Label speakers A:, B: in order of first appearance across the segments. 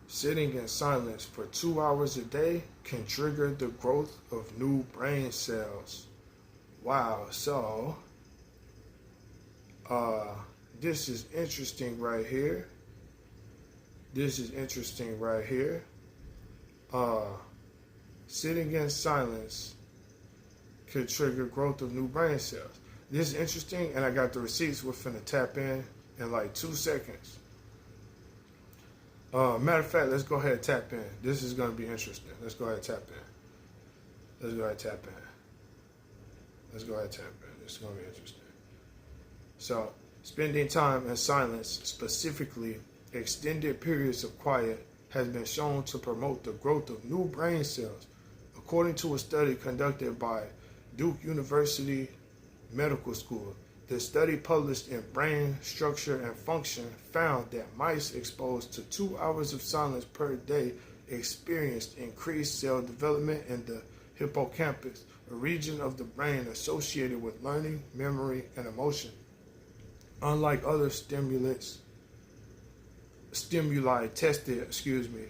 A: Sitting in silence for 2 hours a day can trigger the growth of new brain cells. Wow, so this is interesting right here. This is interesting right here. Sitting in silence could trigger growth of new brain cells. This is interesting, and I got the receipts. We're finna tap in like 2 seconds. Matter of fact, let's go ahead and tap in. This is going to be interesting. Let's go ahead and tap in. Let's go ahead and tap in. Let's go ahead and tap in. This is going to be interesting. So, spending time in silence, specifically extended periods of quiet, has been shown to promote the growth of new brain cells. According to a study conducted by Duke University Medical School, the study published in Brain Structure and Function found that mice exposed to 2 hours of silence per day experienced increased cell development in the hippocampus, a region of the brain associated with learning, memory, and emotion. Unlike other stimuli tested,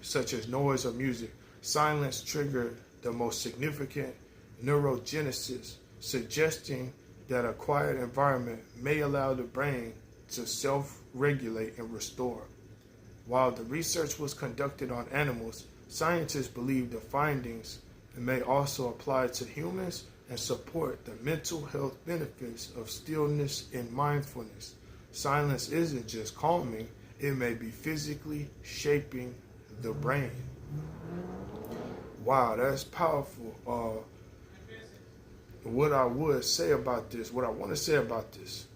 A: such as noise or music, silence triggered the most significant neurogenesis, suggesting that a quiet environment may allow the brain to self-regulate and restore. While the research was conducted on animals, scientists believe the findings may also apply to humans and support the mental health benefits of stillness and mindfulness. Silence isn't just calming, it may be physically shaping the brain. Wow, that's powerful. What I want to say about this,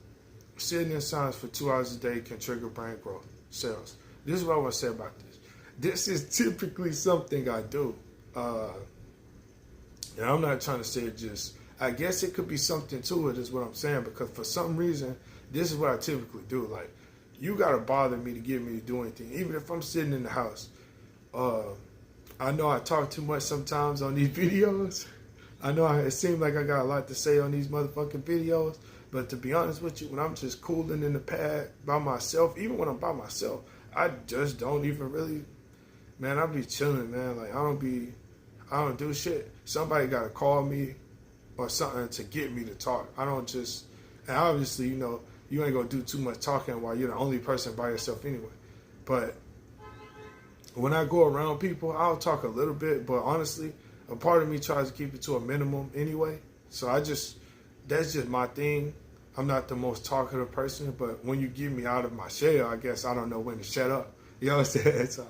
A: sitting in silence for 2 hours a day can trigger brain growth cells. This is what I want to say about this. This is typically something I do. And I'm not trying to say it just, I guess it could be something to it is what I'm saying, because for some reason, this is what I typically do. Like, you got to bother me to get me to do anything. Even if I'm sitting in the house. I know I talk too much sometimes on these videos. I know it seems like I got a lot to say on these motherfucking videos, but to be honest with you, when I'm just cooling in the pad by myself, even when I'm by myself, I just don't even really, man, I be chilling, man. Like, I don't do shit. Somebody got to call me or something to get me to talk. I don't just, and obviously, you know, you ain't going to do too much talking while you're the only person by yourself anyway. But when I go around people, I'll talk a little bit, but honestly, a part of me tries to keep it to a minimum anyway. So that's just my thing. I'm not the most talkative person, but when you get me out of my shell, I guess I don't know when to shut up. You know what I'm saying? So,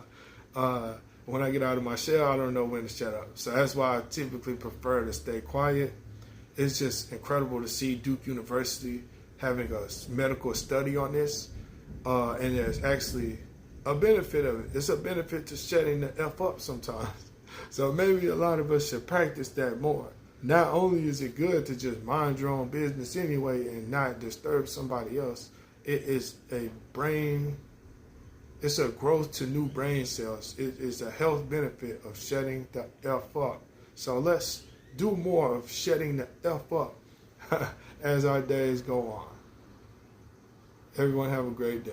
A: when I get out of my shell, I don't know when to shut up. So that's why I typically prefer to stay quiet. It's just incredible to see Duke University having a medical study on this. And there's actually a benefit of it. It's a benefit to shutting the F up sometimes. So maybe a lot of us should practice that more. Not only is it good to just mind your own business anyway and not disturb somebody else, it is it's a growth to new brain cells. It is a health benefit of shutting the F up. So let's do more of shutting the F up as our days go on. Everyone have a great day.